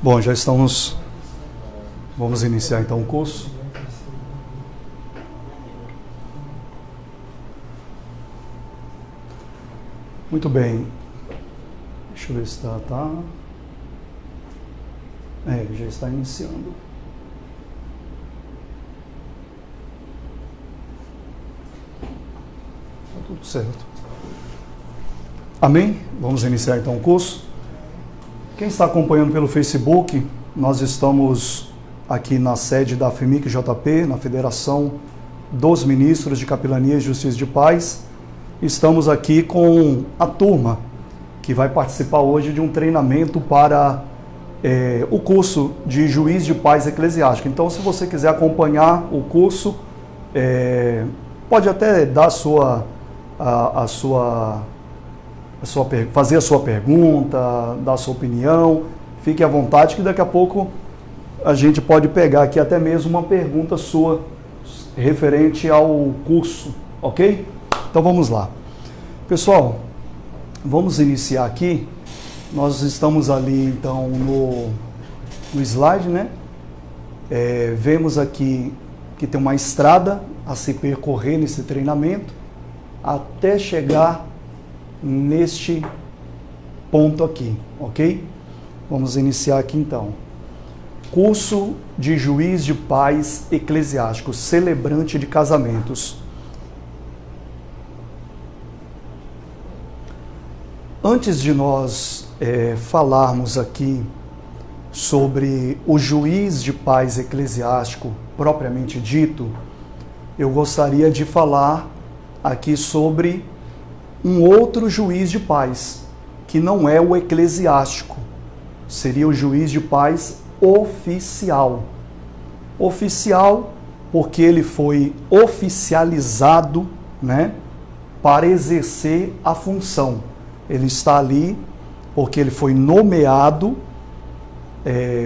Bom, já estamos. Vamos iniciar então o curso. Muito bem. Deixa eu ver se tá. Já está iniciando. Tá tudo certo. Amém? Vamos iniciar então o curso. Quem está acompanhando pelo Facebook, nós estamos aqui na sede da FEMIC-JP, na Federação dos Ministros de Capelania e Justiça de Paz. Estamos aqui com a turma que vai participar hoje de um treinamento para o curso de Juiz de Paz Eclesiástico. Então, se você quiser acompanhar o curso, pode até dar fazer a sua pergunta, dar a sua opinião, fique à vontade que daqui a pouco a gente pode pegar aqui até mesmo uma pergunta sua referente ao curso, ok? Então vamos lá. Pessoal, vamos iniciar aqui. Nós estamos ali então no slide, né? Vemos aqui que tem uma estrada a se percorrer nesse treinamento até chegar neste ponto aqui, ok? Vamos iniciar aqui então. Curso de Juiz de Paz Eclesiástico, celebrante de casamentos. Antes de nós falarmos aqui sobre o juiz de paz eclesiástico propriamente dito, eu gostaria de falar aqui sobre um outro juiz de paz, que não é o eclesiástico, seria o juiz de paz oficial. Oficial porque ele foi oficializado, né, para exercer a função. Ele está ali porque ele foi nomeado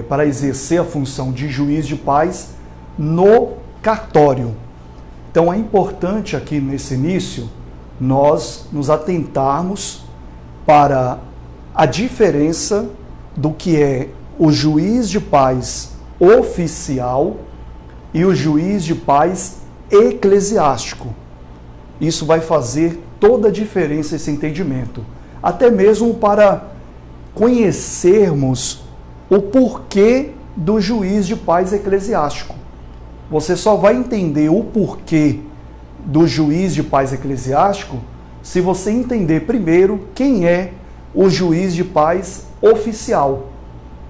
para exercer a função de juiz de paz no cartório. Então é importante aqui nesse início nós nos atentarmos para a diferença do que é o juiz de paz oficial e o juiz de paz eclesiástico. Isso vai fazer toda a diferença, esse entendimento. Até mesmo para conhecermos o porquê do juiz de paz eclesiástico. Você só vai entender o porquê do juiz de paz eclesiástico se você entender primeiro quem é o juiz de paz oficial.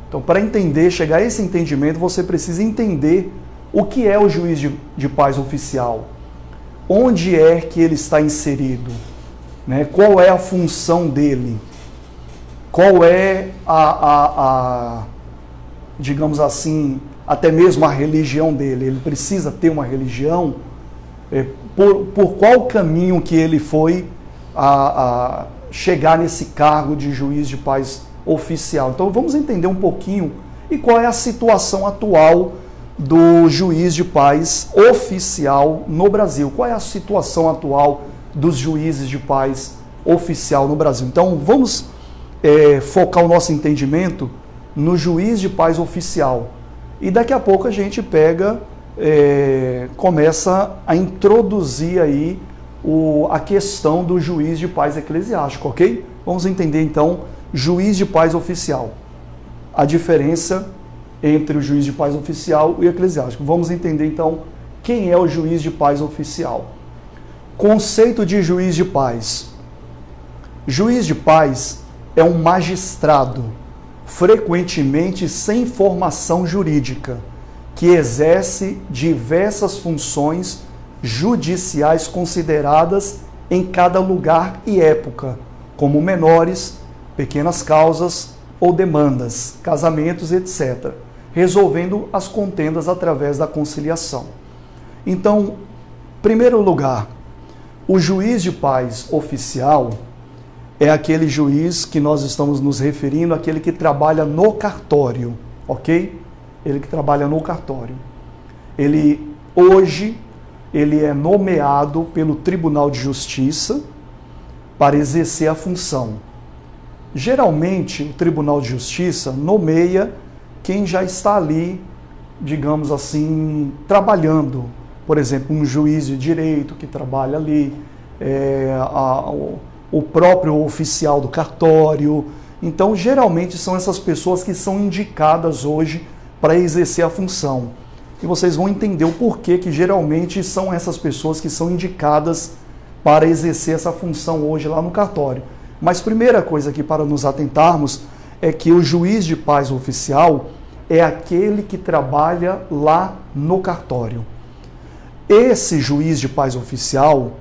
Então, para entender, chegar a esse entendimento, você precisa entender o que é o juiz de paz oficial. Onde é que ele está inserido? Né? Qual é a função dele? Qual é digamos assim, até mesmo a religião dele? Ele precisa ter uma religião? Por qual caminho que ele foi a chegar nesse cargo de juiz de paz oficial? Então vamos entender um pouquinho e qual é a situação atual do juiz de paz oficial no Brasil. Qual é a situação atual dos juízes de paz oficial no Brasil? Então vamos focar o nosso entendimento no juiz de paz oficial. E daqui a pouco a gente começa a introduzir aí a questão do juiz de paz eclesiástico, ok? Vamos entender então juiz de paz oficial. A diferença entre o juiz de paz oficial e o eclesiástico. Vamos entender então quem é o juiz de paz oficial. Conceito de juiz de paz. Juiz de paz é um magistrado, frequentemente sem formação jurídica, que exerce diversas funções judiciais consideradas em cada lugar e época, como menores, pequenas causas ou demandas, casamentos, etc., resolvendo as contendas através da conciliação. Então, em primeiro lugar, o juiz de paz oficial é aquele juiz que nós estamos nos referindo, aquele que trabalha no cartório, ok? Ele que trabalha no cartório. Hoje, ele é nomeado pelo Tribunal de Justiça para exercer a função. Geralmente, o Tribunal de Justiça nomeia quem já está ali, digamos assim, trabalhando. Por exemplo, um juiz de direito que trabalha ali, o próprio oficial do cartório. Então, geralmente são essas pessoas que são indicadas hoje para exercer a função. E vocês vão entender o porquê que geralmente são essas pessoas que são indicadas para exercer essa função hoje lá no cartório. Mas primeira coisa aqui para nos atentarmos é que o juiz de paz oficial é aquele que trabalha lá no cartório. Esse juiz de paz oficial,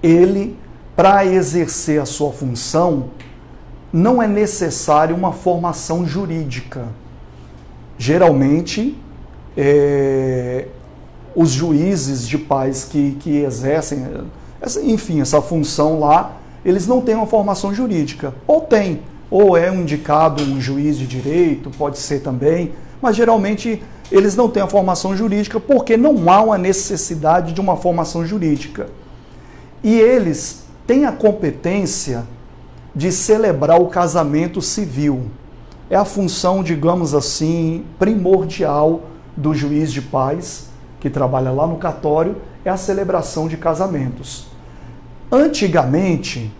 ele, para exercer a sua função, não é necessário uma formação jurídica. Geralmente, os juízes de paz que exercem, enfim, essa função lá, eles não têm uma formação jurídica. Ou tem, ou é indicado um juiz de direito, pode ser também, mas geralmente eles não têm a formação jurídica porque não há uma necessidade de uma formação jurídica. E eles têm a competência de celebrar o casamento civil. É a função, digamos assim, primordial do juiz de paz, que trabalha lá no cartório, é a celebração de casamentos. Antigamente,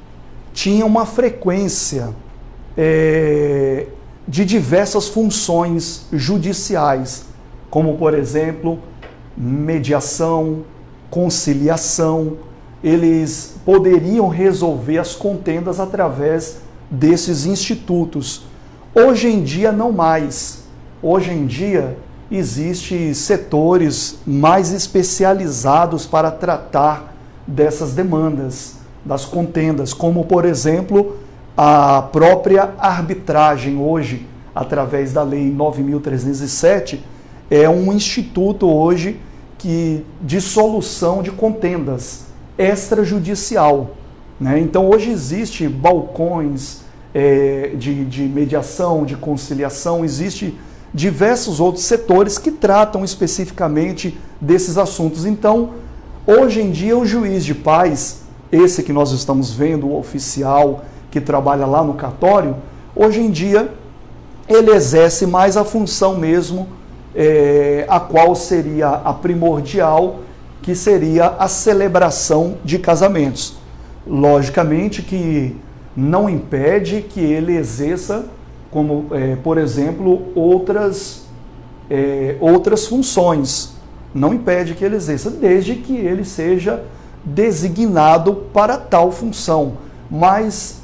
tinha uma frequência de diversas funções judiciais, como, por exemplo, mediação, conciliação. Eles poderiam resolver as contendas através desses institutos. Hoje em dia, não mais. Hoje em dia, existem setores mais especializados para tratar dessas demandas, das contendas, como, por exemplo, a própria arbitragem hoje, através da Lei 9.307, é um instituto hoje de solução de contendas extrajudicial, né? Então, hoje existe balcões de mediação, de conciliação, existe diversos outros setores que tratam especificamente desses assuntos. Então, hoje em dia, o juiz de paz, esse que nós estamos vendo, o oficial que trabalha lá no cartório, hoje em dia, ele exerce mais a função mesmo, a qual seria a primordial, que seria a celebração de casamentos. Logicamente que não impede que ele exerça, como, por exemplo, outras funções. Não impede que ele exerça, desde que ele seja designado para tal função. Mas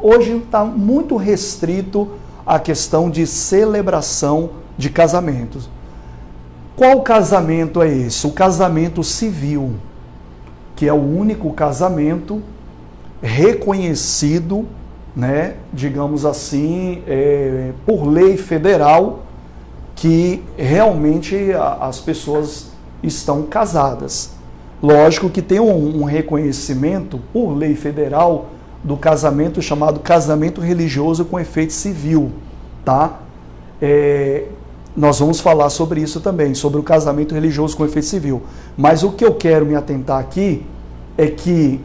hoje está muito restrito a questão de celebração de casamentos. Qual casamento é esse? O casamento civil, que é o único casamento reconhecido, né, digamos assim, por lei federal, que realmente as pessoas estão casadas. Lógico que tem um reconhecimento por lei federal do casamento chamado casamento religioso com efeito civil, tá? Nós vamos falar sobre isso também, sobre o casamento religioso com efeito civil. Mas o que eu quero me atentar aqui é que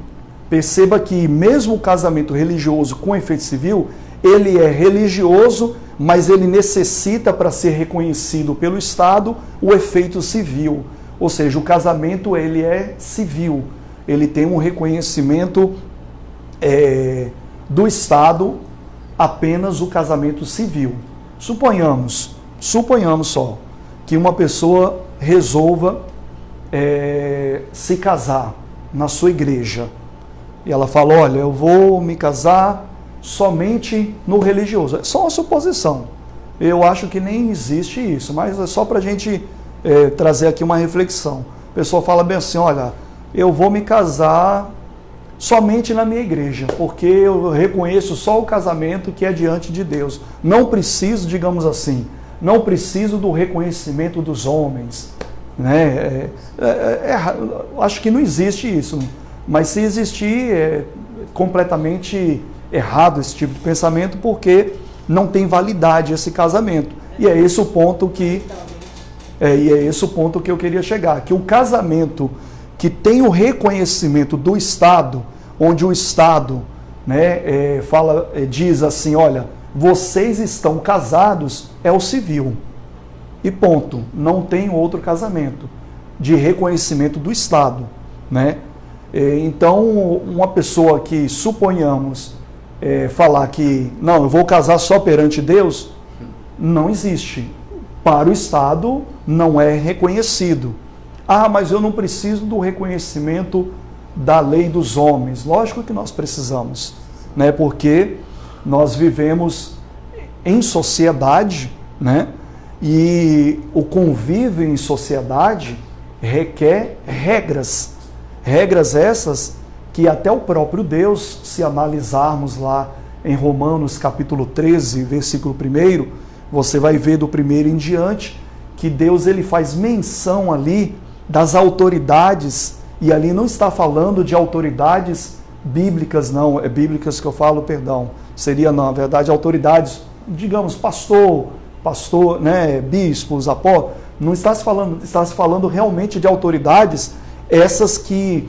perceba que mesmo o casamento religioso com efeito civil, ele é religioso, mas ele necessita, para ser reconhecido pelo Estado, o efeito civil. Ou seja, o casamento ele é civil, ele tem um reconhecimento do Estado, apenas o casamento civil. Suponhamos só que uma pessoa resolva se casar na sua igreja. E ela fala, olha, eu vou me casar somente no religioso. É só uma suposição. Eu acho que nem existe isso, mas é só para a gente trazer aqui uma reflexão. A pessoa fala bem assim, olha, eu vou me casar somente na minha igreja, porque eu reconheço só o casamento que é diante de Deus. Não preciso, digamos assim, não preciso do reconhecimento dos homens, né? Acho que não existe isso, mas se existir, é completamente errado esse tipo de pensamento, porque não tem validade esse casamento. E é esse o ponto que eu queria chegar, que o casamento que tem o reconhecimento do Estado, onde o Estado, né, diz assim, olha, vocês estão casados, é o civil. E ponto. Não tem outro casamento de reconhecimento do Estado, né? Então, uma pessoa que, suponhamos, falar que, não, eu vou casar só perante Deus, não existe. Para o Estado, não é reconhecido. Ah, mas eu não preciso do reconhecimento da lei dos homens. Lógico que nós precisamos, né? Porque nós vivemos em sociedade, né? E o convívio em sociedade requer regras. Regras essas que até o próprio Deus, se analisarmos lá em Romanos capítulo 13, versículo 1, você vai ver do 1 em diante, que Deus ele faz menção ali das autoridades, e ali não está falando de autoridades bíblicas, não, bíblicas que eu falo, perdão, seria na verdade autoridades, digamos, pastor, né, bispos, apóstolos, não está se falando realmente de autoridades, essas que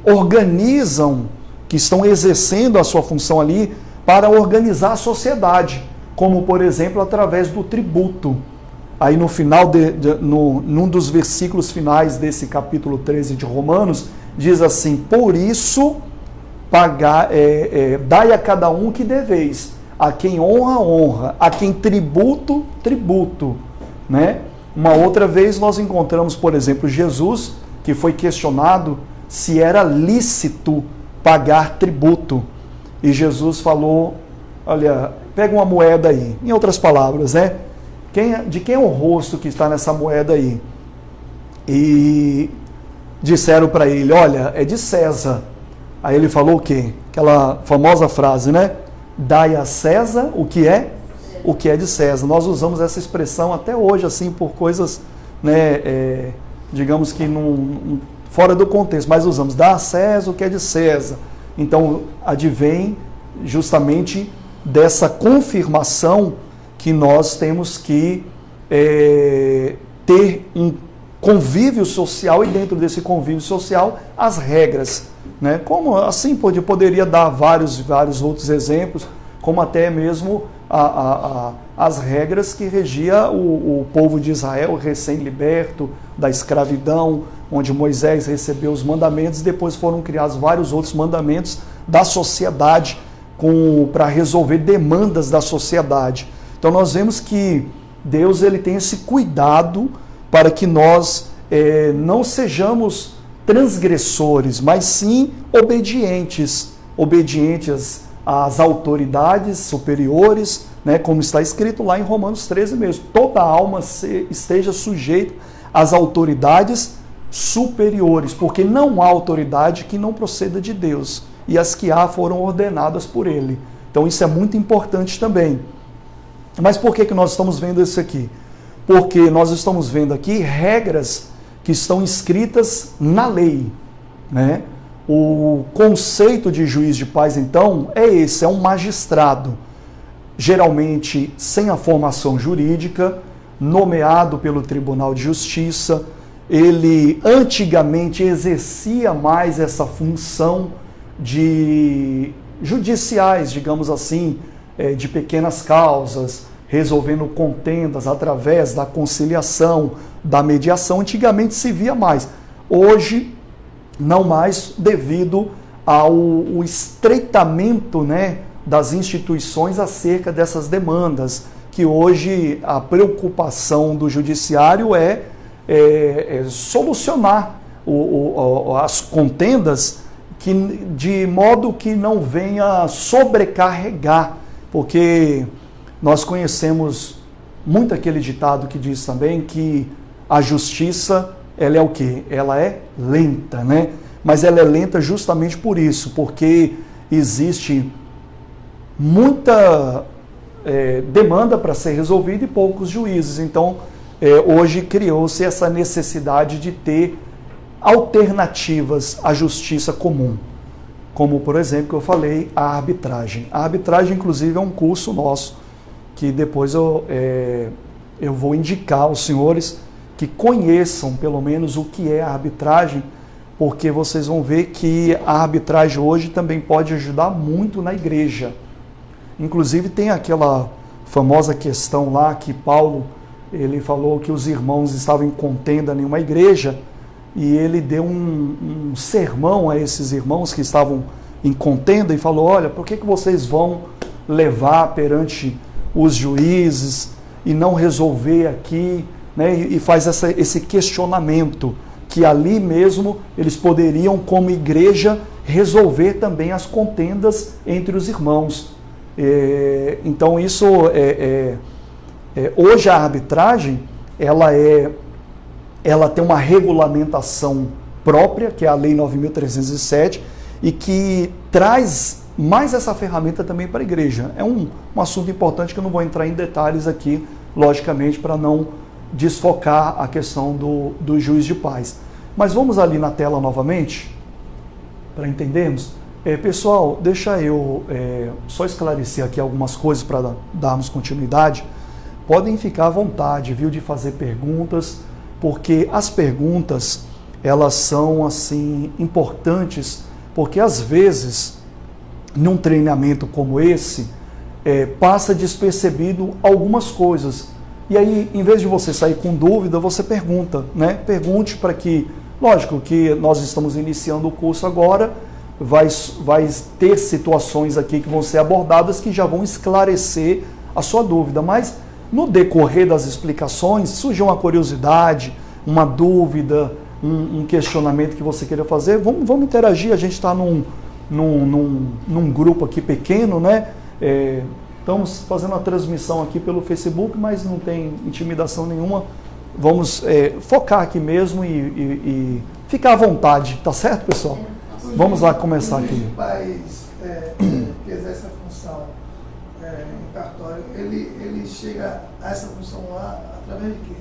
organizam, que estão exercendo a sua função ali para organizar a sociedade, como por exemplo através do tributo. Aí no final, num dos versículos finais desse capítulo 13 de Romanos, diz assim: por isso, dai a cada um que deveis, a quem honra, honra, a quem tributo, tributo, né? Uma outra vez nós encontramos, por exemplo, Jesus, que foi questionado se era lícito pagar tributo. E Jesus falou, olha, pega uma moeda aí. Em outras palavras, né? De quem é o rosto que está nessa moeda aí? E disseram para ele, olha, é de César. Aí ele falou o quê? Aquela famosa frase, né? Dai a César o que é de César. Nós usamos essa expressão até hoje, assim, por coisas, né, digamos que fora do contexto, mas usamos, dá a César o que é de César. Então, advém justamente dessa confirmação que nós temos que ter um convívio social, e dentro desse convívio social, as regras, né? Como assim poderia dar vários outros exemplos, como até mesmo as regras que regia o povo de Israel recém-liberto da escravidão, onde Moisés recebeu os mandamentos e depois foram criados vários outros mandamentos da sociedade para resolver demandas da sociedade. Então nós vemos que Deus ele tem esse cuidado para que nós não sejamos transgressores, mas sim obedientes às autoridades superiores, né, como está escrito lá em Romanos 13 mesmo. Toda alma esteja sujeita às autoridades superiores, porque não há autoridade que não proceda de Deus, e as que há foram ordenadas por Ele. Então isso é muito importante também. Mas por que nós estamos vendo isso aqui? Porque nós estamos vendo aqui regras que estão escritas na lei, né? O conceito de juiz de paz, então, é esse, é um magistrado, geralmente sem a formação jurídica, nomeado pelo Tribunal de Justiça. Ele antigamente exercia mais essa função de judiciais, digamos assim, de pequenas causas, resolvendo contendas através da conciliação, da mediação. Antigamente se via mais. Hoje, não mais, devido ao estreitamento, né, das instituições acerca dessas demandas, que hoje a preocupação do judiciário é solucionar as contendas de modo que não venha sobrecarregar, porque nós conhecemos muito aquele ditado que diz também que a justiça, ela é o quê? Ela é lenta, né? Mas ela é lenta justamente por isso, porque existe muita demanda para ser resolvida e poucos juízes. Então, hoje criou-se essa necessidade de ter alternativas à justiça comum, como, por exemplo, que eu falei, a arbitragem. A arbitragem, inclusive, é um curso nosso, que depois eu vou indicar aos senhores que conheçam, pelo menos, o que é a arbitragem, porque vocês vão ver que a arbitragem hoje também pode ajudar muito na igreja. Inclusive tem aquela famosa questão lá que Paulo, ele falou que os irmãos estavam em contenda em uma igreja e ele deu um sermão a esses irmãos que estavam em contenda e falou, olha, por que vocês vão levar perante os juízes e não resolver aqui, né? E faz esse questionamento, que ali mesmo eles poderiam, como igreja, resolver também as contendas entre os irmãos. Então isso hoje a arbitragem ela tem uma regulamentação própria, que é a Lei 9.307, e que traz mais essa ferramenta também para a igreja. É um assunto importante que eu não vou entrar em detalhes aqui, logicamente, para não desfocar a questão do juiz de paz. Mas vamos ali na tela novamente, para entendermos. Pessoal, deixa eu só esclarecer aqui algumas coisas para darmos continuidade. Podem ficar à vontade, viu, de fazer perguntas, porque as perguntas, elas são, assim, importantes, porque às vezes, num treinamento como esse, passa despercebido algumas coisas. E aí, em vez de você sair com dúvida, você pergunta, né? Pergunte para que, lógico que nós estamos iniciando o curso agora, vai ter situações aqui que vão ser abordadas que já vão esclarecer a sua dúvida, mas no decorrer das explicações, surge uma curiosidade, uma dúvida, um questionamento que você queira fazer, vamos interagir. A gente está num grupo aqui pequeno, né? Estamos fazendo uma transmissão aqui pelo Facebook, mas não tem intimidação nenhuma. Vamos focar aqui mesmo e ficar à vontade, tá certo, pessoal? Vamos lá começar aqui. O pais que exerce a função em cartório, ele chega a essa função lá através de quê?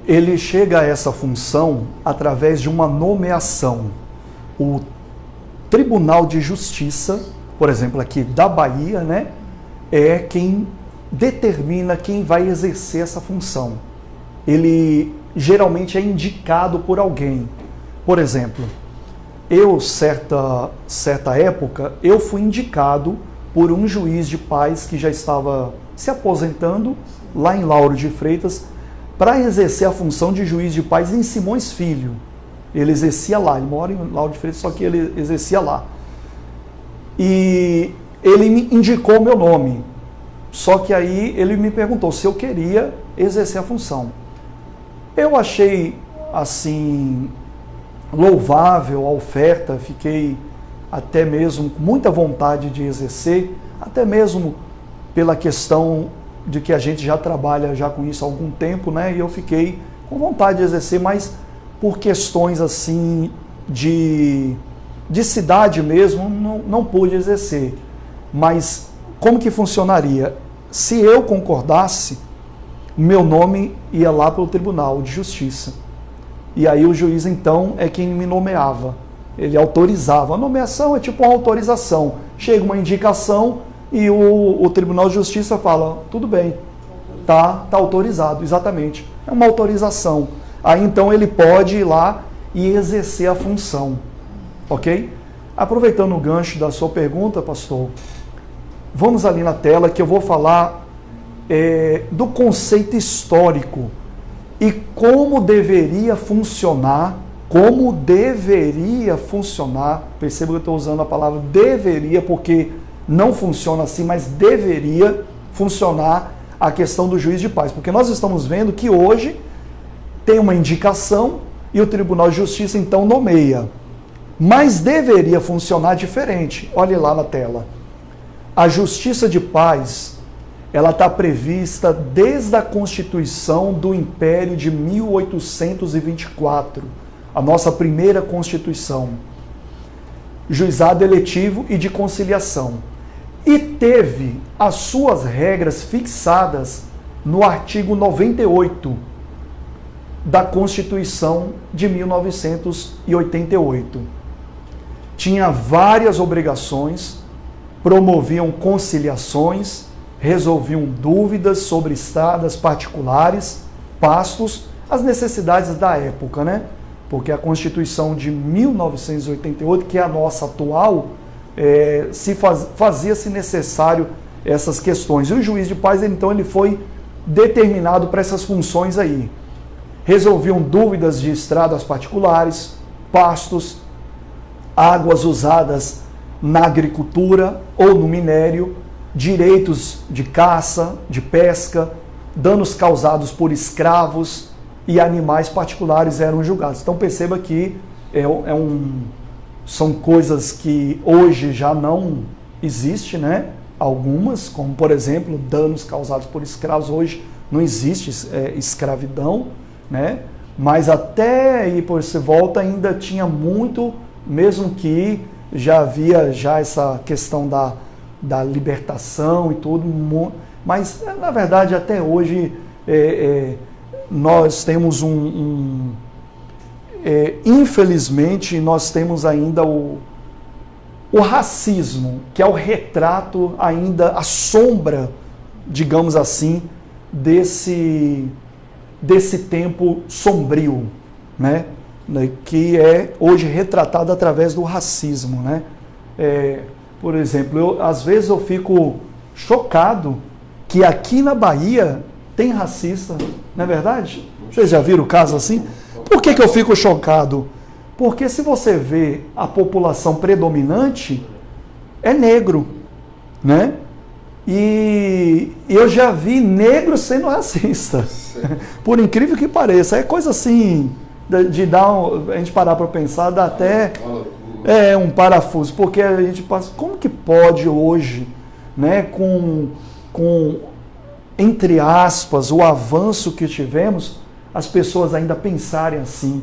Ele chega a essa função através de uma nomeação. O Tribunal de Justiça, por exemplo, aqui da Bahia, né, é quem determina quem vai exercer essa função. Ele geralmente é indicado por alguém. Por exemplo, eu, certa época, eu fui indicado por um juiz de paz que já estava se aposentando lá em Lauro de Freitas para exercer a função de juiz de paz em Simões Filho. Ele exercia lá, ele mora em Lauro de Freitas, só que ele exercia lá. E ele me indicou o meu nome, só que aí ele me perguntou se eu queria exercer a função. Eu achei, assim, louvável a oferta, fiquei até mesmo com muita vontade de exercer, até mesmo pela questão de que a gente já trabalha já com isso há algum tempo, né? E eu fiquei com vontade de exercer, mas por questões assim de cidade mesmo, não pude exercer. Mas como que funcionaria? Se eu concordasse, meu nome ia lá para o Tribunal de Justiça. E aí o juiz, então, é quem me nomeava. Ele autorizava. A nomeação é tipo uma autorização. Chega uma indicação e o Tribunal de Justiça fala, tudo bem, tá autorizado, exatamente. É uma autorização. Aí, então, ele pode ir lá e exercer a função. Ok? Aproveitando o gancho da sua pergunta, pastor, vamos ali na tela que eu vou falar do conceito histórico e como deveria funcionar, perceba que eu estou usando a palavra deveria, porque não funciona assim, mas deveria funcionar a questão do juiz de paz, porque nós estamos vendo que hoje tem uma indicação e o Tribunal de Justiça então nomeia, mas deveria funcionar diferente. Olhe lá na tela. A Justiça de Paz, ela está prevista desde a Constituição do Império de 1824, a nossa primeira Constituição. Juizado eletivo e de conciliação. E teve as suas regras fixadas no artigo 98 da Constituição de 1988. Tinha várias obrigações, promoviam conciliações, resolviam dúvidas sobre estradas particulares, pastos, as necessidades da época, né? Porque a Constituição de 1988, que é a nossa atual, fazia-se necessário essas questões. E o juiz de paz, então, ele foi determinado para essas funções aí. Resolviam dúvidas de estradas particulares, pastos, águas usadas na agricultura ou no minério, direitos de caça, de pesca, danos causados por escravos e animais particulares eram julgados. Então perceba que são coisas que hoje já não existe, né? Algumas, como por exemplo, danos causados por escravos, hoje não existe escravidão, né? Mas até aí, por essa volta, ainda tinha muito, mesmo que já havia essa questão da libertação e tudo, mas na verdade até hoje nós temos infelizmente nós temos ainda o racismo, que é o retrato ainda, a sombra, digamos assim, desse tempo sombrio, né? Que é hoje retratado através do racismo, né? Por exemplo, às vezes eu fico chocado que aqui na Bahia tem racista, não é verdade? Vocês já viram o caso assim? Por que eu fico chocado? Porque se você vê a população predominante, é negro, né? E eu já vi negro sendo racista. Por incrível que pareça. É coisa assim, de a gente parar para pensar, dá até um parafuso. Porque a gente passa, como que pode hoje, né, com entre aspas, o avanço que tivemos, as pessoas ainda pensarem assim?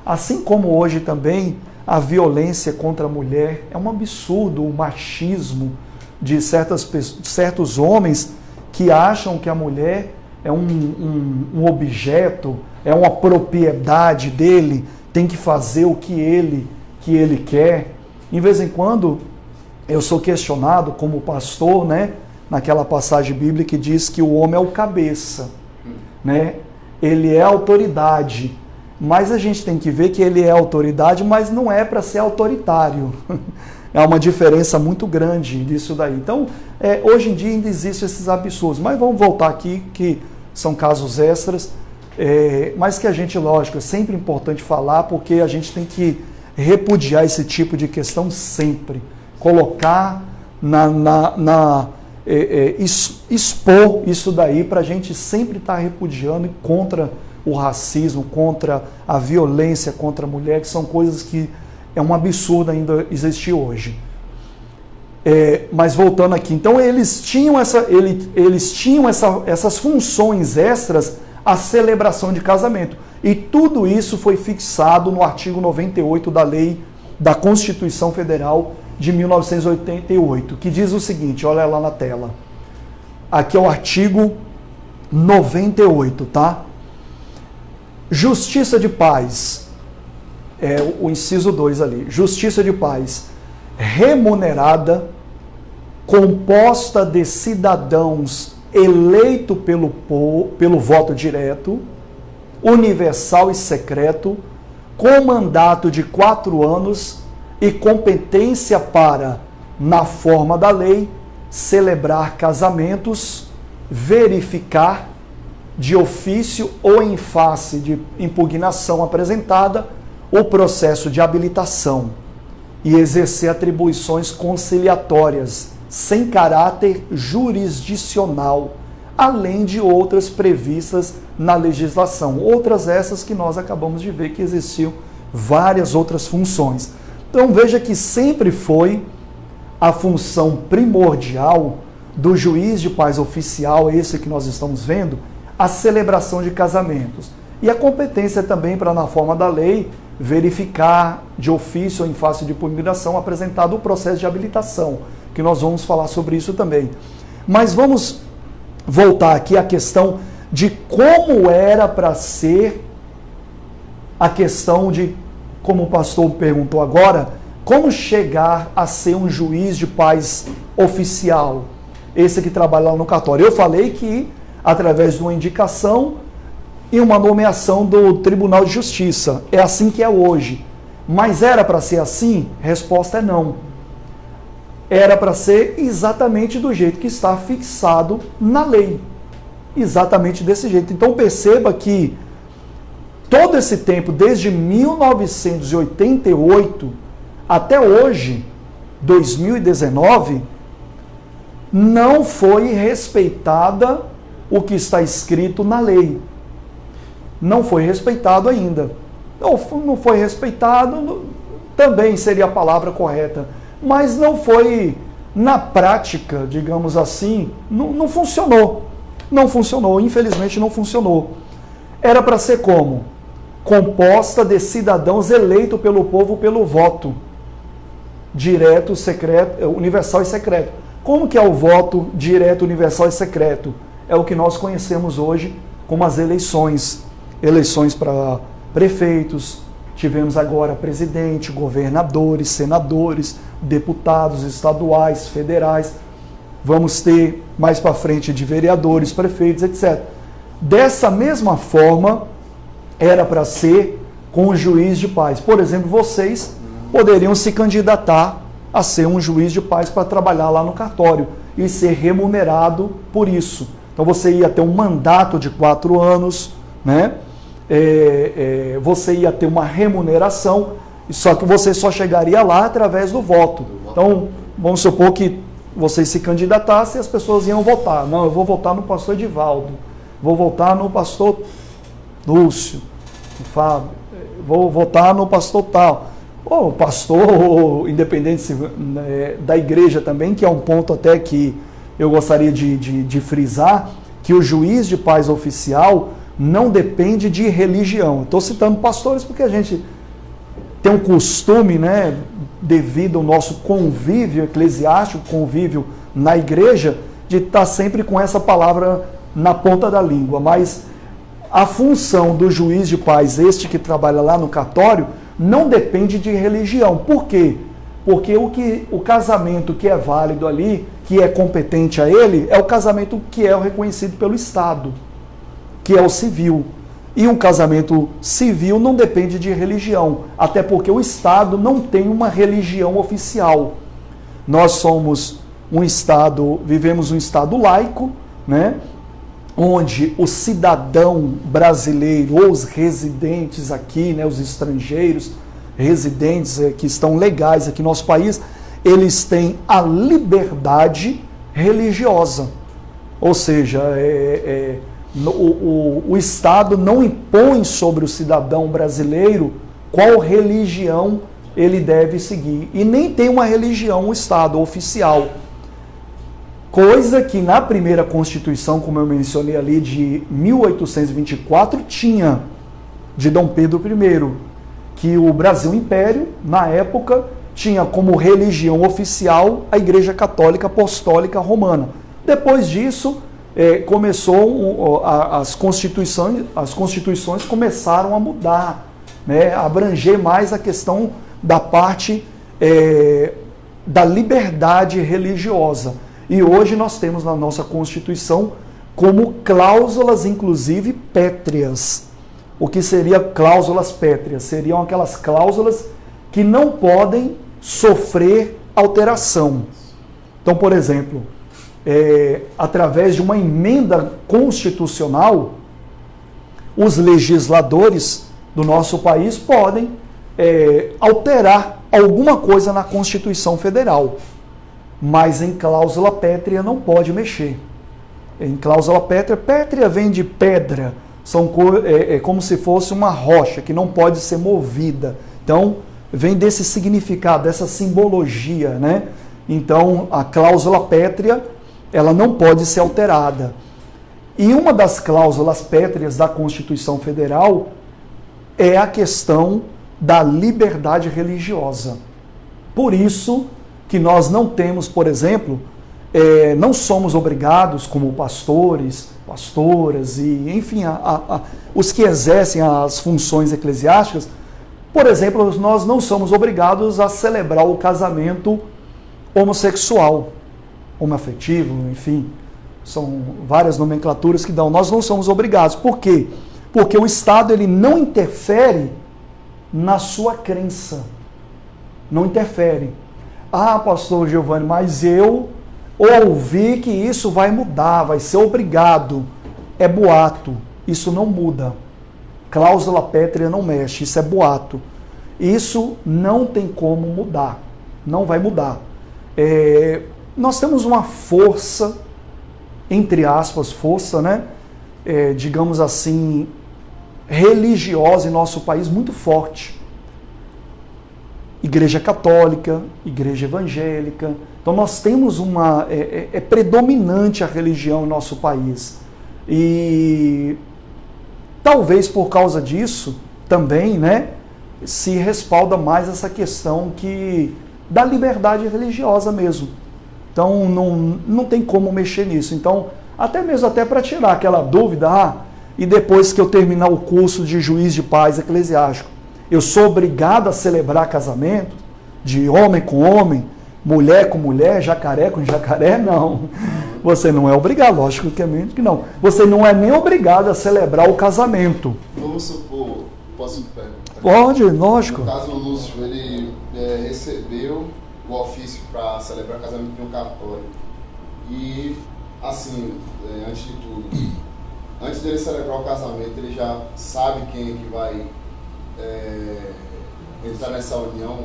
Assim como hoje também a violência contra a mulher é um absurdo, o machismo de certos homens que acham que a mulher é um objeto, é uma propriedade dele, tem que fazer o que ele quer. Em vez em quando eu sou questionado como pastor, né, naquela passagem bíblica que diz que o homem é o cabeça, né? Ele é autoridade. Mas a gente tem que ver que ele é autoridade, mas não é para ser autoritário. É uma diferença muito grande disso daí. Então, hoje em dia ainda existem esses absurdos. Mas vamos voltar aqui, que são casos extras. Mas que a gente, lógico, é sempre importante falar, porque a gente tem que repudiar esse tipo de questão sempre. Colocar expor isso daí para a gente sempre estar repudiando contra o racismo, contra a violência contra a mulher, que são coisas que é um absurdo ainda existir hoje. Mas voltando aqui, então eles tinham essas funções extras à celebração de casamento. E tudo isso foi fixado no artigo 98 da Lei da Constituição Federal de 1988, que diz o seguinte, olha lá na tela. Aqui é o artigo 98, tá? Justiça de paz, o inciso 2 ali, justiça de paz remunerada, composta de cidadãos eleitos pelo voto direto, universal e secreto, com mandato de 4 anos e competência para, na forma da lei, celebrar casamentos, verificar de ofício ou em face de impugnação apresentada, o processo de habilitação e exercer atribuições conciliatórias sem caráter jurisdicional, além de outras previstas na legislação. Outras essas que nós acabamos de ver que existiam várias outras funções. Então veja que sempre foi a função primordial do juiz de paz oficial, esse que nós estamos vendo, a celebração de casamentos. E a competência também para, na forma da lei, verificar de ofício ou em face de impugnação apresentado o processo de habilitação, que nós vamos falar sobre isso também. Mas vamos voltar aqui à questão de como era para ser a questão de, como o pastor perguntou agora, como chegar a ser um juiz de paz oficial, esse que trabalha lá no cartório. Eu falei que através de uma indicação e uma nomeação do Tribunal de Justiça. É assim que é hoje. Mas era para ser assim? Resposta é não. era para ser exatamente do jeito que está fixado na lei. Exatamente desse jeito. Então perceba que todo esse tempo, desde 1988 até hoje, 2019, não foi respeitada o que está escrito na lei. Não foi respeitado ainda. Não foi respeitado, também seria a palavra correta, mas não foi, na prática, digamos assim, não funcionou. Não funcionou, infelizmente não funcionou. Era para ser como? Composta de cidadãos eleitos pelo povo pelo voto direto, secreto, universal e secreto. Como que é o voto direto, universal e secreto? É o que nós conhecemos hoje como as eleições. Eleições para prefeitos, tivemos agora presidente, governadores, senadores, deputados estaduais, federais. Vamos ter mais para frente de vereadores, prefeitos, etc. Dessa mesma forma, era para ser com o juiz de paz. Por exemplo, vocês poderiam se candidatar a ser um juiz de paz para trabalhar lá no cartório e ser remunerado por isso. Então você ia ter um mandato de 4 anos, né? Você ia ter uma remuneração, só que você só chegaria lá através do voto. Então, vamos supor que vocês se candidatassem e as pessoas iam votar. Não, eu vou votar no pastor Edivaldo, vou votar no pastor Lúcio, no Fábio, vou votar no pastor tal. Ou pastor, independente da igreja também, que é um ponto até que eu gostaria de frisar, que o juiz de paz oficial não depende de religião. Estou citando pastores porque a gente tem um costume, né, devido ao nosso convívio eclesiástico, convívio na igreja, de estar sempre com essa palavra na ponta da língua. Mas a função do juiz de paz, este que trabalha lá no cartório, não depende de religião. Por quê? Porque o casamento que é válido ali, que é competente a ele, é o casamento que é reconhecido pelo Estado, que é o civil. E um casamento civil não depende de religião, até porque o Estado não tem uma religião oficial. Nós somos um Estado, vivemos um Estado laico, né? Onde o cidadão brasileiro, ou os residentes aqui, né, os estrangeiros, residentes que estão legais aqui no nosso país, eles têm a liberdade religiosa. Ou seja, o Estado não impõe sobre o cidadão brasileiro qual religião ele deve seguir. E nem tem uma religião, o Estado oficial. Coisa que na primeira Constituição, como eu mencionei ali, de 1824, tinha, de Dom Pedro I, que o Brasil Império, na época, tinha como religião oficial a Igreja Católica Apostólica Romana. Depois disso, as constituições começaram a mudar, né, a abranger mais a questão da parte da liberdade religiosa. E hoje nós temos na nossa Constituição como cláusulas, inclusive, pétreas. O que seria cláusulas pétreas? Seriam aquelas cláusulas que não podem sofrer alteração. Então, por exemplo, através de uma emenda constitucional, os legisladores do nosso país podem alterar alguma coisa na Constituição Federal. Mas em cláusula pétrea não pode mexer. Em cláusula pétrea vem de pedra, como se fosse uma rocha que não pode ser movida. Então, vem desse significado, dessa simbologia, né? Então, a cláusula pétrea, ela não pode ser alterada. E uma das cláusulas pétreas da Constituição Federal é a questão da liberdade religiosa. Por isso que nós não temos, por exemplo, não somos obrigados, como pastores, pastoras e, enfim, os que exercem as funções eclesiásticas, por exemplo, nós não somos obrigados a celebrar o casamento homossexual, homoafetivo, enfim, são várias nomenclaturas que dão. Nós não somos obrigados. Por quê? Porque o Estado ele não interfere na sua crença. Não interfere. Ah, pastor Giovanni, mas eu ouvi que isso vai mudar, vai ser obrigado. É boato, isso não muda. Cláusula pétrea não mexe, isso é boato. Isso não tem como mudar, não vai mudar. Nós temos uma força, entre aspas, força, né? Digamos assim, religiosa em nosso país muito forte. Igreja católica, igreja evangélica. Então nós temos é predominante a religião em nosso país. E talvez por causa disso também, né, se respalda mais essa questão da liberdade religiosa mesmo. Então não tem como mexer nisso. Então, até para tirar aquela dúvida, e depois que eu terminar o curso de juiz de paz eclesiástico, eu sou obrigado a celebrar casamento de homem com homem, mulher com mulher, jacaré com jacaré? Não. Você não é obrigado, lógico que não. Você não é nem obrigado a celebrar o casamento. Vamos supor, posso perguntar? Pode, lógico. No caso, o Lúcio, ele recebeu o ofício para celebrar casamento em um cartório. E, assim, antes de tudo, antes dele celebrar o casamento, ele já sabe quem é que vai entrar nessa união,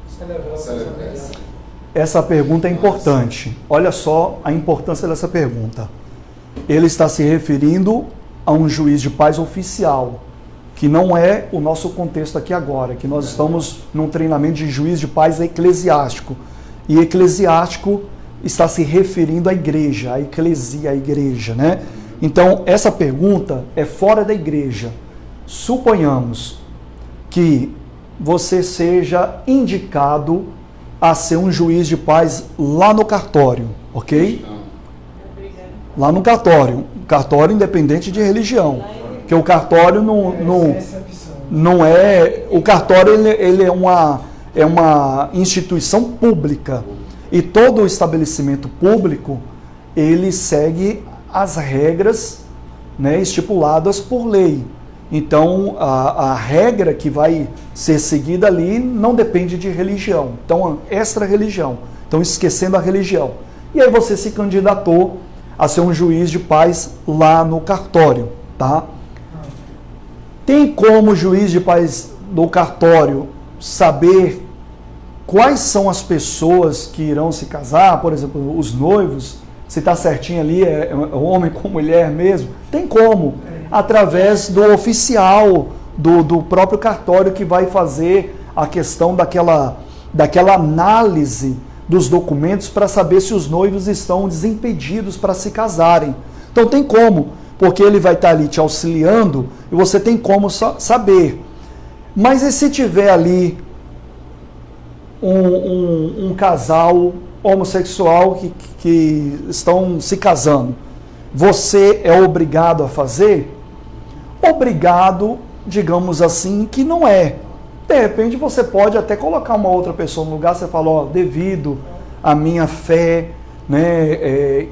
celebrar. Essa pergunta é importante. Olha só a importância dessa pergunta. Ele está se referindo a um juiz de paz oficial, que não é o nosso contexto aqui agora, que nós estamos num treinamento de juiz de paz eclesiástico. E eclesiástico está se referindo à igreja, à eclesia, à igreja, né? Então, essa pergunta é fora da igreja. Suponhamos que você seja indicado a ser um juiz de paz lá no cartório, ok? Lá no cartório independente de religião, porque o cartório não é... O cartório ele é uma instituição pública, e todo estabelecimento público, ele segue as regras, né, estipuladas por lei. Então, a regra que vai ser seguida ali não depende de religião. Então, extra-religião. Então, esquecendo a religião. E aí você se candidatou a ser um juiz de paz lá no cartório, tá? Tem como o juiz de paz do cartório saber quais são as pessoas que irão se casar? Por exemplo, os noivos, se está certinho ali, é homem com mulher mesmo? Tem como. Através do oficial do próprio cartório, que vai fazer a questão daquela análise dos documentos para saber se os noivos estão desimpedidos para se casarem. Então tem como, porque ele vai estar ali te auxiliando e você tem como saber. Mas e se tiver ali um casal homossexual que estão se casando? Você é obrigado a fazer? Obrigado, digamos assim, que não é. De repente você pode até colocar uma outra pessoa no lugar, você fala, devido à minha fé, né,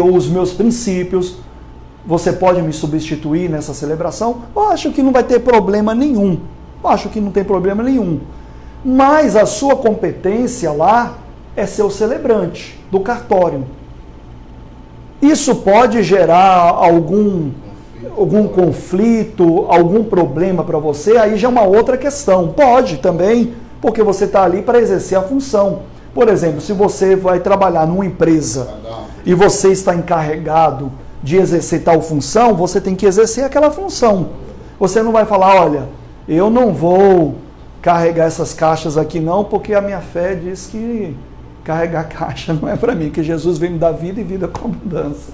os meus princípios, você pode me substituir nessa celebração? Eu acho que não vai ter problema nenhum. Mas a sua competência lá é ser o celebrante do cartório. Isso pode gerar algum conflito, algum problema para você, aí já é uma outra questão. Pode também, porque você está ali para exercer a função. Por exemplo, se você vai trabalhar numa empresa e você está encarregado de exercer tal função, você tem que exercer aquela função. Você não vai falar, olha, eu não vou carregar essas caixas aqui não, porque a minha fé diz que carregar caixa não é para mim, que Jesus veio me dar vida e vida com abundância.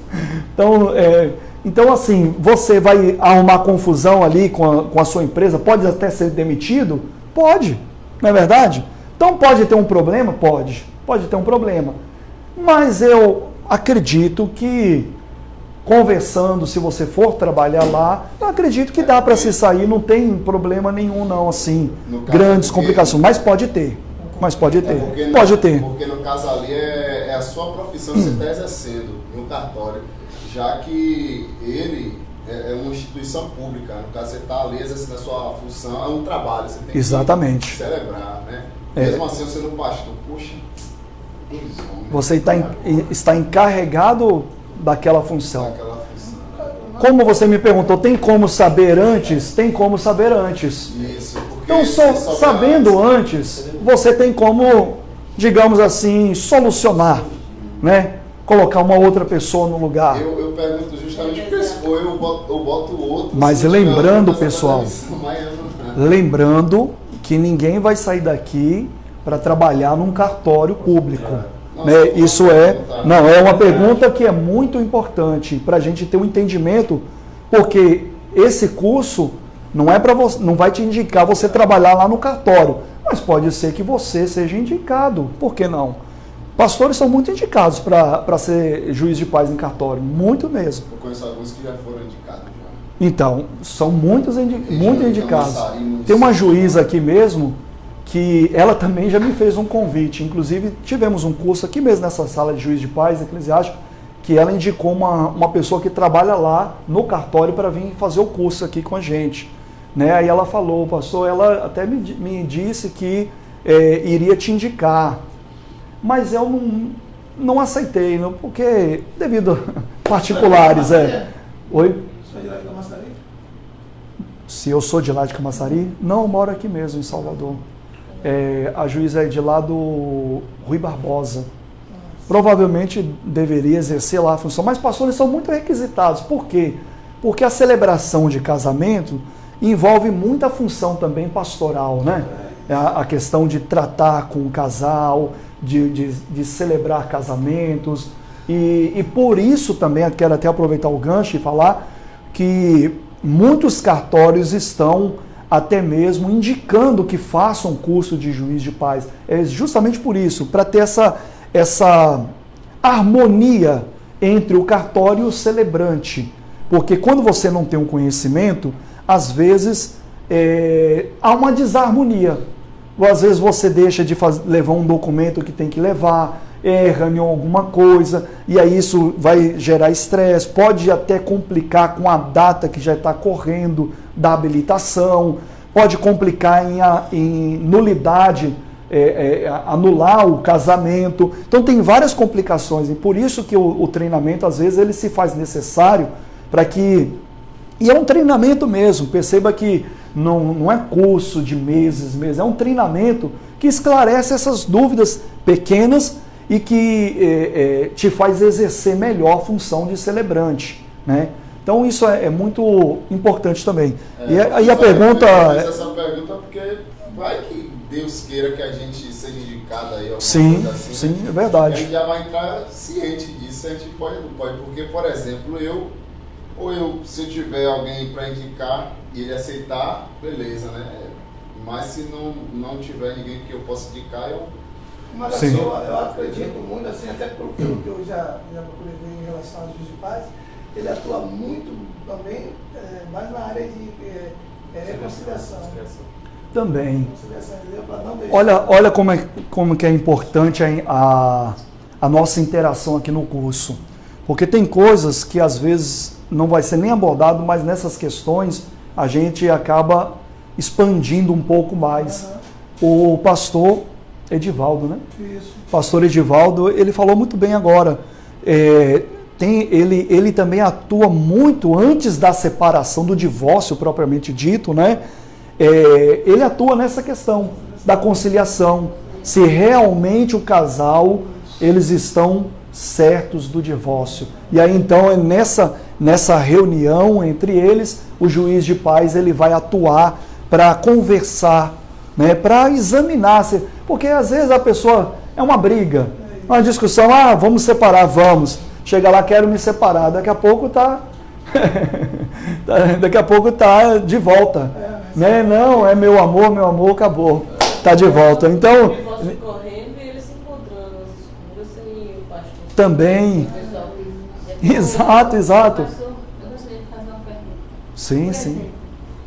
Então, assim, você vai arrumar confusão ali com a sua empresa, pode até ser demitido? Pode, não é verdade? Então pode ter um problema? Pode ter um problema. Mas eu acredito que, conversando, se você for trabalhar lá, eu acredito que dá para se sair, não tem problema nenhum não, assim, grandes complicações, mas pode ter. Pode ter. Porque no caso ali é a sua profissão que você está exercendo no cartório, já que ele é uma instituição pública. No caso, você está ali exercendo a sua função, é um trabalho, você tem Exatamente. que celebrar, né? Mesmo assim, eu sendo pastor, poxa, você está encarregado daquela função. daquela função. Como você me perguntou, tem como saber antes? Tem como saber antes. Isso, porque Então, sabendo antes, você tem como, digamos assim, solucionar, né? Colocar uma outra pessoa no lugar. Eu pergunto justamente porque ou eu boto o outro. Mas se eu lembrando, tiver pessoal, missão, mas eu não- lembrando que ninguém vai sair daqui para trabalhar num cartório público. Né? Isso é uma pergunta que é muito importante para a gente ter um entendimento, porque esse curso não é para você, não vai te indicar você trabalhar lá no cartório, mas pode ser que você seja indicado. Por que não? Pastores são muito indicados para ser juiz de paz em cartório, muito mesmo. Eu conheço alguns que já foram indicados. Então, são muito indicados. Dançarinos. Tem uma juíza aqui mesmo, que ela também já me fez um convite. Inclusive, tivemos um curso aqui mesmo nessa sala de juiz de paz eclesiástico, que ela indicou uma pessoa que trabalha lá no cartório para vir fazer o curso aqui com a gente. Né? Aí ela falou, pastor, ela até me disse que iria te indicar. Mas eu não aceitei, não, porque devido a particulares. Oi? Você é de lá de Camaçari? Se eu sou de lá de Camaçari? Não, eu moro aqui mesmo, em Salvador. A juíza é de lá do Rui Barbosa. Provavelmente deveria exercer lá a função, mas pastores são muito requisitados. Por quê? Porque a celebração de casamento envolve muita função também pastoral, né? A questão de tratar com o casal, de celebrar casamentos, e por isso também quero até aproveitar o gancho e falar que muitos cartórios estão até mesmo indicando que façam curso de juiz de paz. É justamente por isso, para ter essa harmonia entre o cartório e o celebrante. Porque quando você não tem um conhecimento, às vezes há uma desarmonia. Às vezes você deixa de levar um documento que tem que levar, erra em alguma coisa, e aí isso vai gerar estresse, pode até complicar com a data que já está correndo da habilitação, pode complicar em nulidade, anular o casamento. Então tem várias complicações, e por isso que o treinamento, às vezes, ele se faz necessário para que... E é um treinamento mesmo, perceba que não é curso de meses, é um treinamento que esclarece essas dúvidas pequenas e que te faz exercer melhor a função de celebrante, né? Então isso é muito importante também. E a pergunta... Essa pergunta porque vai que Deus queira que a gente seja indicado aí. Sim, coisa assim, sim, né? é verdade. A gente já vai entrar ciente disso, a gente pode ou não pode. Porque, por exemplo, se eu tiver alguém para indicar e ele aceitar, beleza, né? Mas se não tiver ninguém que eu possa indicar, Mas Sim. assim, eu acredito muito, assim, até pelo que eu já procurei ver em relação aos juiz de paz, ele atua muito também, mais na área de reconciliação. Também. Reconciliação, entendeu? Para não deixar... Olha como que é importante a nossa interação aqui no curso. Porque tem coisas que às vezes não vai ser nem abordado, mas nessas questões a gente acaba expandindo um pouco mais. O pastor Edivaldo, né? Isso. Pastor Edivaldo, ele falou muito bem agora. Ele também atua muito antes da separação, do divórcio propriamente dito, né? Ele atua nessa questão da conciliação. Se realmente o casal, eles estão certos do divórcio. E aí então é nessa reunião entre eles, o juiz de paz ele vai atuar para conversar, né, para examinar, porque às vezes a pessoa é uma briga, uma discussão, vamos separar, vamos. Chega lá, quero me separar, daqui a pouco tá de volta. Né? Não, é meu amor, acabou. Tá de volta. Então, correndo e eles se encontrando nas escuras e o pastor. Também. Exato. Pastor, eu gostaria de fazer uma pergunta. Sim, Por sim. exemplo,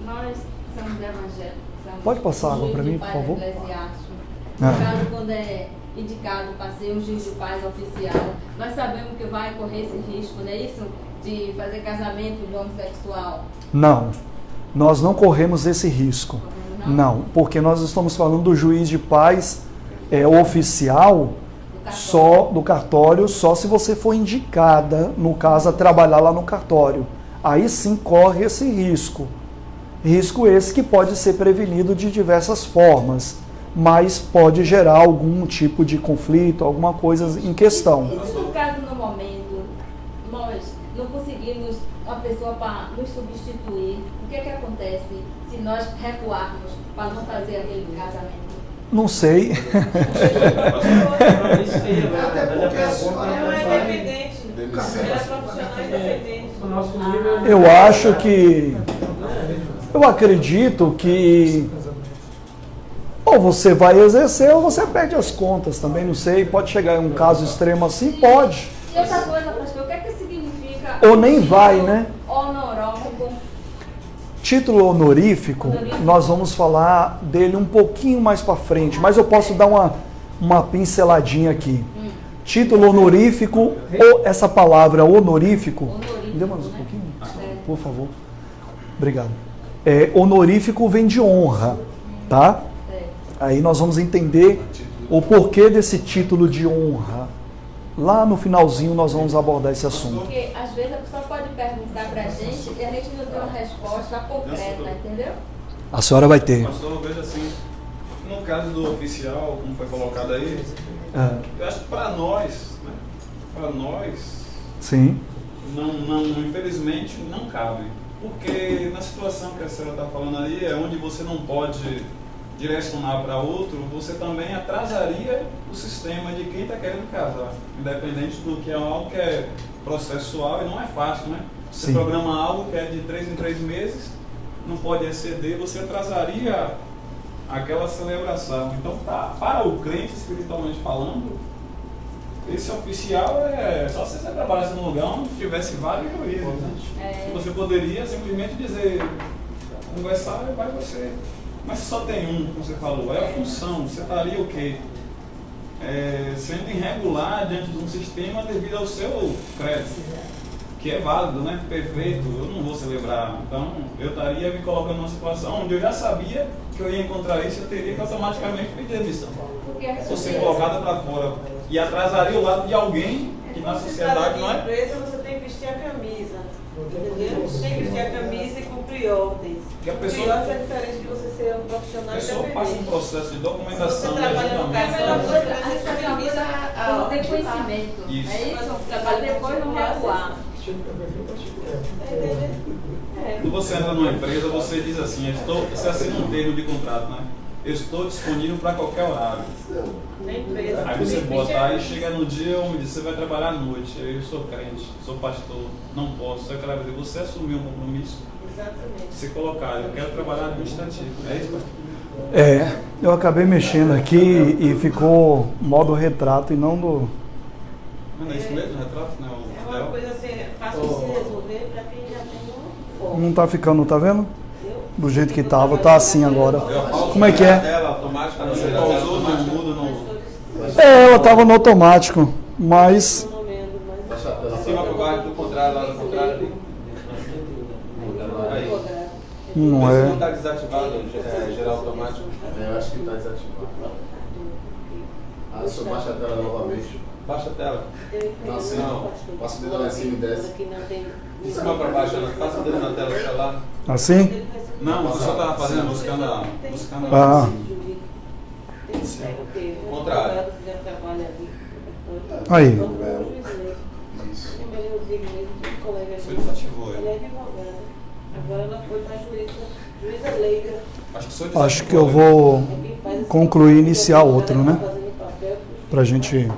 nós somos evangélicos. Pode passar água para mim, por favor? Eclesiástico. No caso, quando é indicado para ser um juiz de paz oficial, nós sabemos que vai correr esse risco, não é isso? De fazer casamento de homossexual. Não. Nós não corremos esse risco. Não, porque nós estamos falando do juiz de paz oficial do cartório, só se você for indicada, no caso, a trabalhar lá no cartório. Aí sim corre esse risco. Risco esse que pode ser prevenido de diversas formas, mas pode gerar algum tipo de conflito, alguma coisa em questão. E se no caso, no momento, nós não conseguimos uma pessoa para nos substituir, o que é que acontece se nós recuarmos para não fazer aquele casamento? Não sei. Até porque Ela é independente. Ela é profissional independente. O nosso nível Eu acredito que ou você vai exercer ou você perde as contas, também não sei, pode chegar em um caso extremo assim, pode. E outra coisa, pastor, o que é que significa... Ou nem vai, né? Honorófico. Título honorífico, nós vamos falar dele um pouquinho mais para frente, mas eu posso dar uma pinceladinha aqui. Título honorífico, ou essa palavra honorífico, me dê mais um pouquinho, por favor. Obrigado. Honorífico vem de honra, tá? Aí nós vamos entender o porquê desse título de honra. Lá no finalzinho nós vamos abordar esse assunto. Porque às vezes a pessoa pode perguntar pra gente e a gente não tem uma resposta concreta, entendeu? A senhora vai ter. Pastor, veja assim, no caso do oficial, como foi colocado aí, eu acho que para nós, Sim. não, infelizmente não cabe. Porque na situação que a senhora está falando aí, é onde você não pode direcionar para outro, você também atrasaria o sistema de quem está querendo casar, independente do que é algo que é processual e não é fácil, né? Você Sim. programa algo que é de 3 em 3 meses, não pode exceder, você atrasaria aquela celebração. Então, para o crente, espiritualmente falando, esse oficial só se você trabalhasse num lugar onde tivesse vários juízes, né? Que você poderia simplesmente dizer, conversar e vai você. Mas se só tem um, como você falou, é a função, você estaria o quê? Sendo irregular diante de um sistema devido ao seu crédito, que é válido, né? Perfeito, eu não vou celebrar. Então, eu estaria me colocando numa situação onde eu já sabia que eu ia encontrar isso, eu teria que automaticamente pedir demissão. Ou ser colocada para fora. E atrasaria o lado de alguém que na sociedade não é. empresa você tem que vestir a camisa. Entendeu? Você tem que vestir a camisa e cumprir ordens. Que a pessoa- Cumprir ordens é diferente de você ser um A profissional pessoa passa um independente. processo de documentação, Você de trabalha no ajudamento. cartório, Você não tem conhecimento. Isso. É isso? Para depois não recuar. Quando você entra numa empresa, você diz assim, você assina um termo de contrato, né? Eu estou disponível para qualquer horário. Na empresa. Aí você bota, aí chega no dia onde você vai trabalhar à noite. Eu sou crente, sou pastor, não posso. Eu quero dizer, você assumiu um compromisso, Exatamente. se colocar, eu quero trabalhar administrativo. É isso, pastor? Eu acabei mexendo aqui e ficou modo retrato e não do... Não é isso mesmo, retrato? Não, É uma coisa assim, fácil de se resolver para quem já tem um foco. Não tá ficando, tá vendo? Entendeu? Do jeito que tava, tá assim agora. Como é que é? Ela automática, não sei, pausou, não muda, não. Ela tava no automático, mas... Não lembro, mas Baixa a tela. Cima para baixo, do contrário, lá do contrário ali. Aí. Não Não é. está desativado, geral automático. Eu acho que está desativado. Só baixa a tela novamente. Baixa a tela. Não, passa o dedo lá em cima e desce. De cima para baixo, ela passa o dedo na tela do celular. Assim? Não, você só estava fazendo, buscando a. Ah. Contrário. Aí. Isso. Você desativou Ela é ele. advogada. Agora ela foi para juíza leiga. Acho que só Acho que eu vou concluir e iniciar outro, né? Pra gente